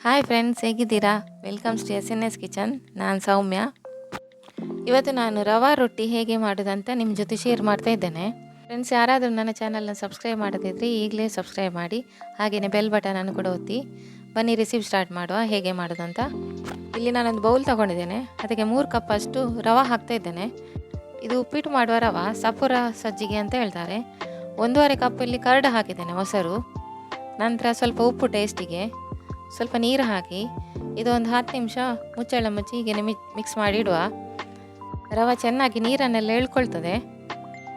Hi friends, ಹೇಗಿದ್ದೀರಾ? Welcomes to SNS kitchen. ನಾನು ಸೌಮ್ಯ. ಇವತ್ತು ನಾನು ರವಾ ರೊಟ್ಟಿ ಹೇಗೆ ಮಾಡೋದಂತ ನಿಮ್ಮ ಜೊತೆ ಶೇರ್ ಮಾಡ್ತಾ ಇದ್ದೇನೆ. ಫ್ರೆಂಡ್ಸ್, ಯಾರಾದರೂ ನನ್ನ ಚಾನಲ್ನ ಸಬ್ಸ್ಕ್ರೈಬ್ ಮಾಡದಿದ್ದರೆ ಈಗಲೇ ಸಬ್ಸ್ಕ್ರೈಬ್ ಮಾಡಿ, ಹಾಗೆಯೇ ಬೆಲ್ ಬಟನನ್ನು ಕೂಡ ಒತ್ತಿ. ಬನ್ನಿ ರೆಸಿಪಿ ಸ್ಟಾರ್ಟ್ ಮಾಡುವ ಹೇಗೆ ಮಾಡೋದಂತ. ಇಲ್ಲಿ ನಾನೊಂದು ಬೌಲ್ ತೊಗೊಂಡಿದ್ದೇನೆ. ಅದಕ್ಕೆ 3 ಕಪ್ ಅಷ್ಟು ರವಾ ಹಾಕ್ತಾ ಇದ್ದೇನೆ. ಇದು ಉಪ್ಪಿಟ್ಟು ಮಾಡುವ ರವಾ, ಸಪುರ ಸಜ್ಜಿಗೆ ಅಂತ ಹೇಳ್ತಾರೆ. 1.5 ಕಪ್ಪಲ್ಲಿ ಕರ್ಡ್ ಹಾಕಿದ್ದೇನೆ, ಮೊಸರು. ನಂತರ ಸ್ವಲ್ಪ ಉಪ್ಪು ಟೇಸ್ಟಿಗೆ, ಸ್ವಲ್ಪ ನೀರು ಹಾಕಿ ಇದೊಂದು 10 ನಿಮಿಷ ಮುಚ್ಚಳ ಮುಚ್ಚಿ ಹೀಗೆ ಮಿಕ್ಸ್ ಮಾಡಿ ಇಡುವ. ರವೆ ಚೆನ್ನಾಗಿ ನೀರನ್ನೆಲ್ಲ ಎಳ್ಕೊಳ್ತದೆ.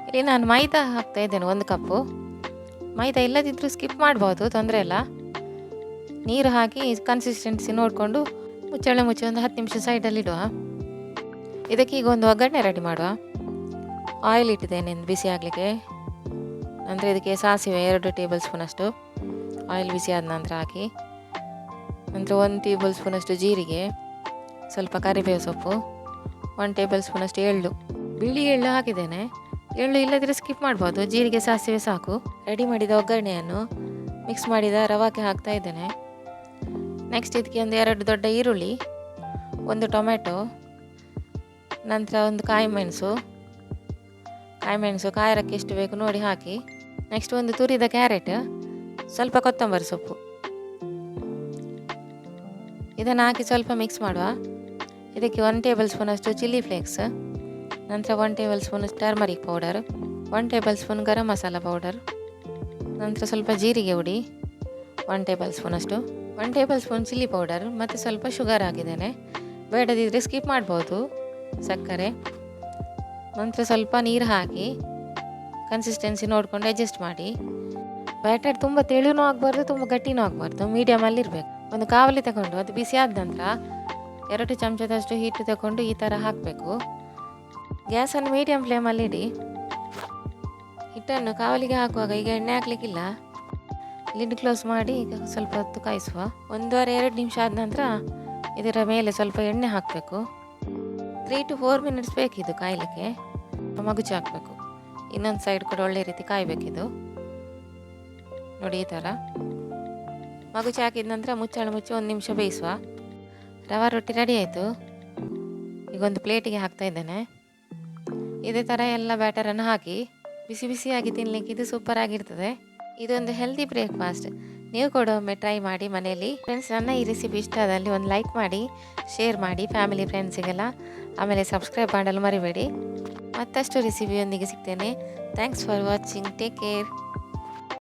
ಇಲ್ಲಿ ನಾನು ಮೈದಾ ಹಾಕ್ತಾ ಇದ್ದೇನೆ 1 ಕಪ್ಪು. ಮೈದಾ ಇಲ್ಲದಿದ್ದರೂ ಸ್ಕಿಪ್ ಮಾಡ್ಬೋದು, ತೊಂದರೆ ಇಲ್ಲ. ನೀರು ಹಾಕಿ ಕನ್ಸಿಸ್ಟೆನ್ಸಿ ನೋಡಿಕೊಂಡು ಮುಚ್ಚಳ ಮುಚ್ಚಿ ಒಂದು 10 ನಿಮಿಷ ಸೈಡಲ್ಲಿ ಇಡುವ. ಇದಕ್ಕೆ ಈಗ ಒಂದು ಒಗ್ಗರಣೆ ರೆಡಿ ಮಾಡುವ. ಆಯಿಲ್ ಇಟ್ಟಿದ್ದೇನೆ ಬಿಸಿ ಆಗಲಿಕ್ಕೆ. ನಂತರ ಇದಕ್ಕೆ ಸಾಸಿವೆ 2 ಟೇಬಲ್ ಸ್ಪೂನ್ ಅಷ್ಟು ಆಯಿಲ್ ಬಿಸಿ ಆದ ನಂತರ ಹಾಕಿ. ನಂತರ 1 ಟೇಬಲ್ ಸ್ಪೂನ್ ಅಷ್ಟು ಜೀರಿಗೆ, ಸ್ವಲ್ಪ ಕರಿಬೇವು ಸೊಪ್ಪು, 1 ಟೇಬಲ್ ಸ್ಪೂನ್ ಅಷ್ಟು ಎಳ್ಳು, ಬಿಳಿ ಎಳ್ಳು ಹಾಕಿದ್ದೇನೆ. ಎಳ್ಳು ಇಲ್ಲದಿದ್ದರೆ ಸ್ಕಿಪ್ ಮಾಡ್ಬೋದು, ಜೀರಿಗೆ ಸಾಸಿವೆ ಸಾಕು. ರೆಡಿ ಮಾಡಿದ ಒಗ್ಗರಣೆಯನ್ನು ಮಿಕ್ಸ್ ಮಾಡಿದ ರವಾಕ್ಕೆ ಹಾಕ್ತಾ ಇದ್ದೇನೆ. ನೆಕ್ಸ್ಟ್ ಇದಕ್ಕೆ ಒಂದು 2 ದೊಡ್ಡ ಈರುಳ್ಳಿ, 1 ಟೊಮೆಟೊ, ನಂತರ ಒಂದು ಕಾಯಿಮೆಣಸು ಖಾರಕ್ಕೆ ಎಷ್ಟು ಬೇಕು ನೋಡಿ ಹಾಕಿ. ನೆಕ್ಸ್ಟ್ ಒಂದು ತುರಿದ ಕ್ಯಾರೆಟ್, ಸ್ವಲ್ಪ ಕೊತ್ತಂಬರಿ ಸೊಪ್ಪು, ಇದನ್ನು ಹಾಕಿ ಸ್ವಲ್ಪ ಮಿಕ್ಸ್ ಮಾಡುವ. ಇದಕ್ಕೆ 1 ಟೇಬಲ್ ಸ್ಪೂನ್ ಅಷ್ಟು ಚಿಲ್ಲಿ ಫ್ಲೇಕ್ಸ್, ನಂತರ 1 tablespoon turmeric powder, 1 tablespoon garam masala powder, ನಂತರ ಸ್ವಲ್ಪ ಜೀರಿಗೆ ಹುಡಿ 1 ಟೇಬಲ್ ಸ್ಪೂನ್ ಅಷ್ಟು, 1 ಟೇಬಲ್ ಸ್ಪೂನ್ ಚಿಲ್ಲಿ ಪೌಡರ್ ಮತ್ತು ಸ್ವಲ್ಪ ಶುಗರ್ ಹಾಕಿದ್ದೇನೆ. ಬೇಡದಿದ್ದರೆ ಸ್ಕಿಪ್ ಮಾಡ್ಬೋದು, ಸಕ್ಕರೆ. ನಂತರ ಸ್ವಲ್ಪ ನೀರು ಹಾಕಿ ಕನ್ಸಿಸ್ಟೆನ್ಸಿ ನೋಡಿಕೊಂಡು ಅಡ್ಜಸ್ಟ್ ಮಾಡಿ. ಬ್ಯಾಟರ್ ತುಂಬ ತೆಳುನೂ ಆಗಬಾರ್ದು, ತುಂಬ ಗಟ್ಟಿನೂ ಆಗಬಾರ್ದು, ಮೀಡಿಯಮಲ್ಲಿ ಇರಬೇಕು. ಒಂದು ಕಾವಲಿ ತಗೊಂಡು ಅದು ಬಿಸಿ ಆದ ನಂತರ 2 ಚಮಚದಷ್ಟು ಹಿಟ್ಟು ತಗೊಂಡು ಈ ಥರ ಹಾಕಬೇಕು. ಗ್ಯಾಸನ್ನು ಮೀಡಿಯಮ್ ಫ್ಲೇಮಲ್ಲಿ ಇಡಿ. ಹಿಟ್ಟನ್ನು ಕಾವಲಿಗೆ ಹಾಕುವಾಗ ಈಗ ಎಣ್ಣೆ ಹಾಕಲಿಕ್ಕಿಲ್ಲ, ಲಿಡ್ ಕ್ಲೋಸ್ ಮಾಡಿ ಈಗ ಸ್ವಲ್ಪ ಹೊತ್ತು ಕಾಯಿಸುವ. 1-2 ನಿಮಿಷ ಆದ ನಂತರ ಇದರ ಮೇಲೆ ಸ್ವಲ್ಪ ಎಣ್ಣೆ ಹಾಕಬೇಕು. 3 to 4 ಮಿನಿಟ್ಸ್ ಬೇಕಿದು ಕಾಯಲಿಕ್ಕೆ. ಮಗುಚಿ ಹಾಕಬೇಕು. ಇನ್ನೊಂದು ಸೈಡ್ ಕೂಡ ಒಳ್ಳೆ ರೀತಿ ಕಾಯಬೇಕಿದು ನೋಡಿ. ಈ ಥರ ಮಗುಚಿ ಹಾಕಿದ ನಂತರ ಮುಚ್ಚಳ ಮುಚ್ಚಿ 1 ನಿಮಿಷ ಬೇಯಿಸುವ. ರವಾ ರೊಟ್ಟಿ ರೆಡಿ ಆಯಿತು. ಈಗ ಒಂದು ಪ್ಲೇಟಿಗೆ ಹಾಕ್ತಾ ಇದ್ದೇನೆ. ಇದೇ ಥರ ಎಲ್ಲ ಬ್ಯಾಟರನ್ನು ಹಾಕಿ ಬಿಸಿ ಬಿಸಿಯಾಗಿ ತಿನ್ನಲಿಕ್ಕೆ ಇದು ಸೂಪರ್ ಆಗಿರ್ತದೆ. ಇದೊಂದು ಹೆಲ್ದಿ ಬ್ರೇಕ್ಫಾಸ್ಟ್. ನೀವು ಕೂಡ ಒಮ್ಮೆ ಟ್ರೈ ಮಾಡಿ ಮನೆಯಲ್ಲಿ. ಫ್ರೆಂಡ್ಸ್, ನನ್ನ ಈ ರೆಸಿಪಿ ಇಷ್ಟ ಆದಲ್ಲಿ ಒಂದು ಲೈಕ್ ಮಾಡಿ, ಶೇರ್ ಮಾಡಿ ಫ್ಯಾಮಿಲಿ ಫ್ರೆಂಡ್ಸಿಗೆಲ್ಲ. ಆಮೇಲೆ ಸಬ್ಸ್ಕ್ರೈಬ್ ಮಾಡಲು ಮರಿಬೇಡಿ. ಮತ್ತಷ್ಟು ರೆಸಿಪಿಯೊಂದಿಗೆ ಸಿಗ್ತೇನೆ. Thanks for watching. Take care.